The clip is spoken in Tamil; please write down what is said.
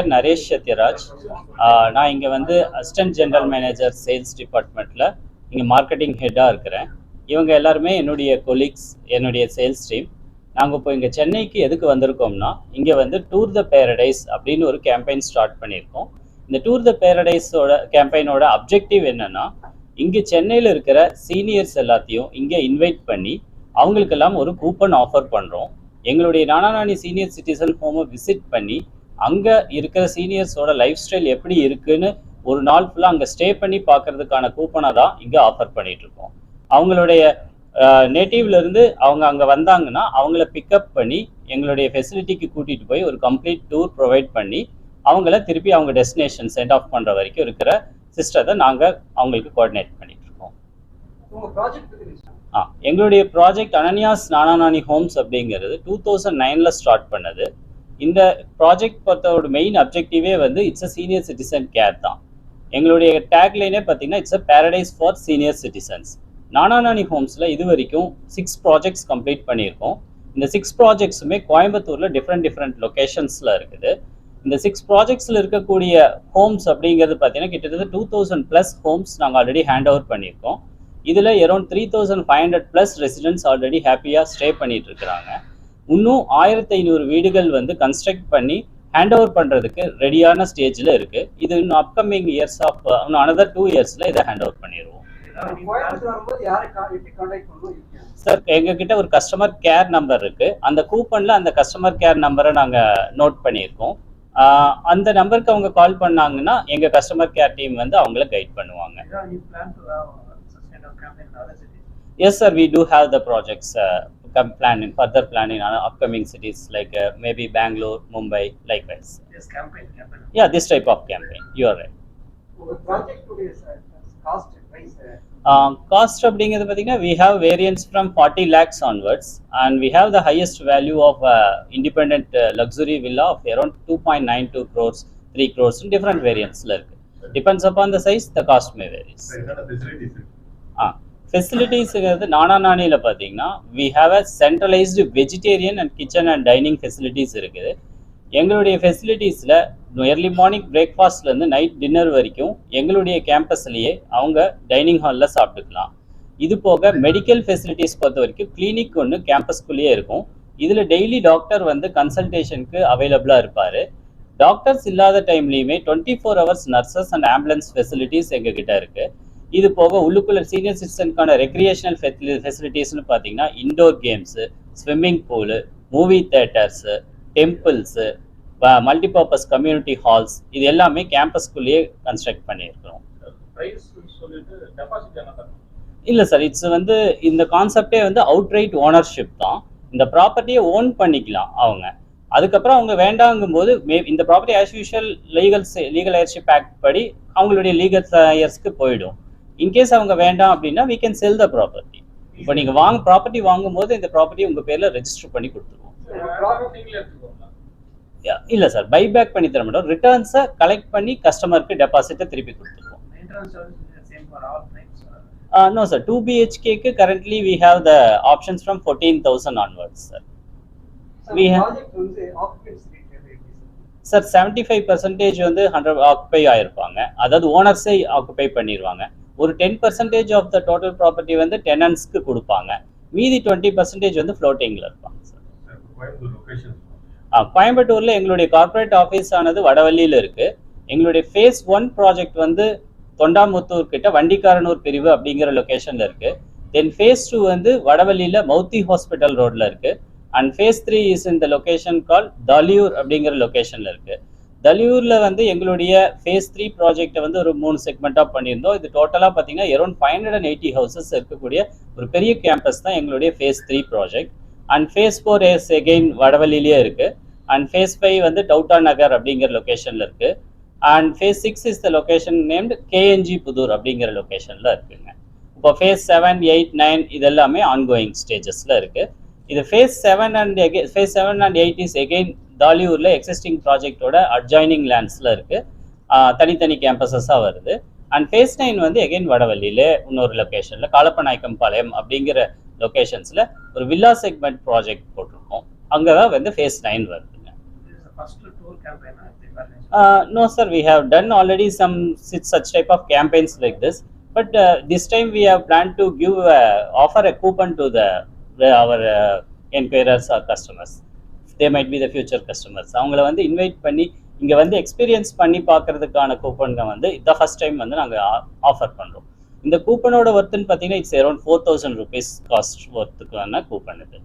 பெயர் நரேஷ் சத்யராஜ். நான் இங்கே வந்து அசிஸ்டன்ட் ஜெனரல் மேனேஜர் சேல்ஸ் டிபார்ட்மெண்ட்டில் இங்கே மார்க்கெட்டிங் ஹெட்டாக இருக்கிறேன். இவங்க எல்லாருமே என்னுடைய கொலீக்ஸ், என்னுடைய சேல்ஸ் டீம். நாங்கள் இப்போ இங்கே சென்னைக்கு எதுக்கு வந்திருக்கோம்னா, இங்கே வந்து டூர் த பேரடைஸ் அப்படின்னு ஒரு கேம்பெயின் ஸ்டார்ட் பண்ணியிருக்கோம். இந்த டூர் த பேரடைஸோட கேம்பெயினோட அப்ஜெக்டிவ் என்னென்னா, இங்கே சென்னையில் இருக்கிற சீனியர்ஸ் எல்லாத்தையும் இங்கே இன்வைட் பண்ணி அவங்களுக்கெல்லாம் ஒரு கூப்பன் ஆஃபர் பண்ணுறோம். எங்களுடைய நானாநானி சீனியர் சிட்டிசன் ஹோமை விசிட் பண்ணி அங்கே இருக்கிற சீனியர்ஸோட லைஃப் ஸ்டைல் எப்படி இருக்குன்னு ஒரு நாள் ஃபுல்லாக அங்கே ஸ்டே பண்ணி பார்க்கறதுக்கான கூப்பனாக தான் இங்கே ஆஃபர் பண்ணிகிட்ருக்கோம். அவங்களுடைய நேட்டிவ்லேருந்து அவங்க அங்கே வந்தாங்கன்னா அவங்கள பிக்கப் பண்ணி எங்களுடைய ஃபெசிலிட்டிக்கு கூட்டிகிட்டு போய் ஒரு கம்ப்ளீட் டூர் ப்ரொவைட் பண்ணி அவங்கள திருப்பி அவங்க டெஸ்டினேஷன் சென்ட் ஆஃப் பண்ணுற வரைக்கும் இருக்கிற சிஸ்டத்தை நாங்கள் அவங்களுக்கு கோஆர்டினேட் பண்ணிகிட்ருக்கோம். எங்களுடைய ப்ராஜெக்ட் அனன்யாஸ் நானாநானி ஹோம்ஸ் அப்படிங்கிறது 2009 ஸ்டார்ட் பண்ணது. இந்த ப்ராஜெக்ட் பொறுத்தோட மெயின் அப்ஜெக்டிவே வந்து it's a senior citizen care தான். எங்களுடைய டேக்லைனே பார்த்தீங்கன்னா it's a paradise for senior citizens. Nana Nani ஹோம்ஸில் இது வரைக்கும் 6 ப்ராஜெக்ட்ஸ் கம்ப்ளீட் பண்ணியிருக்கோம். இந்த 6 ப்ராஜெக்ட்ஸுமே கோயம்புத்தூரில் டிஃப்ரெண்ட் லொக்கேஷன்ஸில் இருக்குது. இந்த 6 ப்ராஜெக்ட்ஸில் இருக்கக்கூடிய ஹோம்ஸ் அப்படிங்கிறது பார்த்தீங்கன்னா கிட்டத்தட்ட 2000+ ஹோம்ஸ் நாங்கள் ஆல்ரெடி ஹேண்ட் ஓவர் பண்ணியிருக்கோம். இதில் அரௌண்ட் 3500+ ரெசிடென்ட்ஸ் ஆல்ரெடி ஹாப்பியாக ஸ்டே பண்ணிட்டு இருக்கிறாங்க. இன்னும் 1500 வீடுகள் வந்து கன்ஸ்ட்ரக்ட் பண்ணி ஹேண்ட் ஓவர் பண்ணுறதுக்கு ரெடியான ஸ்டேஜில் இருக்குது. இது இன்னும் அப்கமிங் இயர்ஸ் ஆஃப் இன்னும் அனதர் 2 இயர்ஸில் இதை ஹேண்ட் ஓவர் பண்ணிடுவோம். சார், எங்ககிட்ட ஒரு கஸ்டமர் கேர் நம்பர் இருக்குது. அந்த கூப்பனில் அந்த கஸ்டமர் கேர் நம்பரை நாங்கள் நோட் பண்ணியிருக்கோம். அந்த நம்பருக்கு அவங்க கால் பண்ணாங்கன்னா எங்கள் கஸ்டமர் கேர் டீம் வந்து அவங்கள கைட் பண்ணுவாங்க. Yes sir, we do have the projects further plan in upcoming cities like maybe Bangalore, Mumbai, likewise. This campaign. Yeah, this type of campaign. You are right. Project today cost price. Cost அப்படிங்கிறது பார்த்தீங்கன்னா we have variants from 40 lakhs onwards and we have the highest value of independent luxury villa of around 2.92 crores, 3 crores in different variants ல இருக்கு. Depends upon the size, the cost may varies. ஃபெசிலிட்டிஸுங்கிறது நானாநானியில் பார்த்தீங்கன்னா we have a centralized vegetarian and kitchen and dining facilities இருக்குது. எங்களுடைய ஃபெசிலிட்டிஸில் early morning பிரேக்ஃபாஸ்ட்லேருந்து நைட் டின்னர் வரைக்கும் எங்களுடைய கேம்பஸ்லேயே அவங்க டைனிங் ஹாலில் சாப்பிட்டுக்கலாம். இது போக மெடிக்கல் ஃபெசிலிட்டிஸ் பொறுத்த வரைக்கும் கிளினிக் ஒன்று கேம்பஸ்குள்ளேயே இருக்கும். இதில் டெய்லி டாக்டர் வந்து கன்சல்டேஷனுக்கு அவைலபிளாக இருப்பார். டாக்டர்ஸ் இல்லாத டைம்லேயுமே 24 hours nurses and ambulance facilities எங்ககிட்ட இருக்குது. இது போக உள்ளுக்குள்ள சீனியர் சிட்டிசனுக்கான ரெக்ரியேஷனல் ஃபெசிலிட்டிஸ்னு பார்த்தீங்கன்னா indoor games, swimming pool, movie theatres, temples, multipurpose community halls, இது எல்லாமே கேம்பஸ்குள்ளேயே கன்ஸ்ட்ரக்ட் பண்ணியிருக்கிறோம். இல்லை சார், இட்ஸ் வந்து இந்த கான்செப்டே வந்து அவுட்ரைட் ஓனர்ஷிப் தான். இந்த ப்ராப்பர்ட்டியை ஓன் பண்ணிக்கலாம் அவங்க. அதுக்கப்புறம் அவங்க வேண்டாங்கும் போது இந்த property as usual legal airship act படி அவங்களுடைய லீகல் இயர்ஸ்க்கு போயிடும். இன்கேஸ் அவங்க வேண்டாம் அப்படின்னா we can sell the property. இப்போ நீங்கள் ப்ராப்பர்ட்டி வாங்கும்போது இந்த ப்ராப்பர்ட்டி உங்கள் பேரில் ரெஜிஸ்டர் பண்ணி கொடுத்துருவோம். இல்லை சார், பைபேக் பண்ணி தர மாட்டோம். ரிட்டர்ன்ஸை கலெக்ட் பண்ணி கஸ்டமருக்கு டெபாசிட்டை திருப்பி கொடுத்துருவோம். No sir, 2 BHKக்கு currently we have the options from 14,000 onwards sir. We have sir 75% வந்து 100 ஆக்குபை ஆயிருப்பாங்க. அதாவது ஓனர்ஸே ஆக்குபை பண்ணிடுவாங்க. ஒரு 10% ஆஃப் த டோட்டல் ப்ராப்பர்ட்டி வந்து டெனன்ட்ஸ்க்கு கொடுப்பாங்க. மீதி 20% வந்து ஃப்ளோட்டிங்கில் இருப்பாங்க சார். கோயம்புத்தூரில் எங்களுடைய கார்பரேட் ஆஃபீஸ் ஆனது வடவள்ளியில் இருக்குது. எங்களுடைய ஃபேஸ் 1 ப்ராஜெக்ட் வந்து தொண்டாமுத்தூர் கிட்ட வண்டிக்காரனூர் பிரிவு அப்படிங்கிற லொக்கேஷனில் இருக்குது. தென் ஃபேஸ் 2 வந்து வடவள்ளியில் மௌத்தி ஹாஸ்பிட்டல் ரோடில் இருக்குது. அண்ட் ஃபேஸ் 3 இஸ் இந்த லொக்கேஷன் கால் தலியூர் அப்படிங்கிற லொக்கேஷனில் இருக்குது. தலியூரில் வந்து எங்களுடைய ஃபேஸ் 3 ப்ராஜெக்டை வந்து ஒரு 3 செக்மெண்ட்டாக பண்ணியிருந்தோம். இது டோட்டலாக பார்த்தீங்கன்னா அரௌண்ட் 580 ஹவுசஸ் இருக்கக்கூடிய ஒரு பெரிய கேம்பஸ் தான் எங்களுடைய phase 3 project. And phase 4 is again வடவள்ளியிலே இருக்குது. அண்ட் ஃபேஸ் 5 வந்து டவுட்டா நகர் அப்படிங்கிற லொக்கேஷனில் இருக்குது. And phase 6 is the location named KNG Pudur அப்படிங்கிற லொக்கேஷனில் இருக்குங்க. இப்போ ஃபேஸ் 7, 8, 9 இதெல்லாமே ஆன்கோயிங் ஸ்டேஜஸில் இருக்குது. இது ஃபேஸ் 7 அண்ட் 8 இஸ் எகெயின் தாலியூரில் எக்ஸிஸ்டிங் ப்ராஜெக்டோட அட்ஜாயினிங் லேண்ட்ஸில் இருக்குது. தனித்தனி கேம்பஸஸாக வருது. அண்ட் ஃபேஸ் 9 வந்து எகெயின் வடவள்ளியில் இன்னொரு லொக்கேஷனில் காலப்பநாயக்கம் பாளையம் அப்படிங்கிற லொக்கேஷன்ஸில் ஒரு வில்லா செக்மெண்ட் ப்ராஜெக்ட் போட்டிருக்கோம். அங்கே தான் வந்து ஃபேஸ் 9 வருதுங்க. No, sir, we have done already some such type of campaigns like this. But this time we have planned to give offer a coupon to our enquirers or customers. They might be the future customers. அவங்கள வந்து இன்வைட் பண்ணி இங்க வந்து எக்ஸ்பீரியன்ஸ் பண்ணி பார்க்கறதுக்கான கூப்பன்க வந்து இந்த ஃபர்ஸ்ட் டைம் வந்து நாங்க ஆஃபர் பண்றோம். இந்த கூப்பனோட ஒர்த்துன்னு பார்த்தீங்கன்னா இட்ஸ் அரௌண்ட் 4000 rupees காஸ்ட் ஒர்த்துக்கான கூப்பன் இது.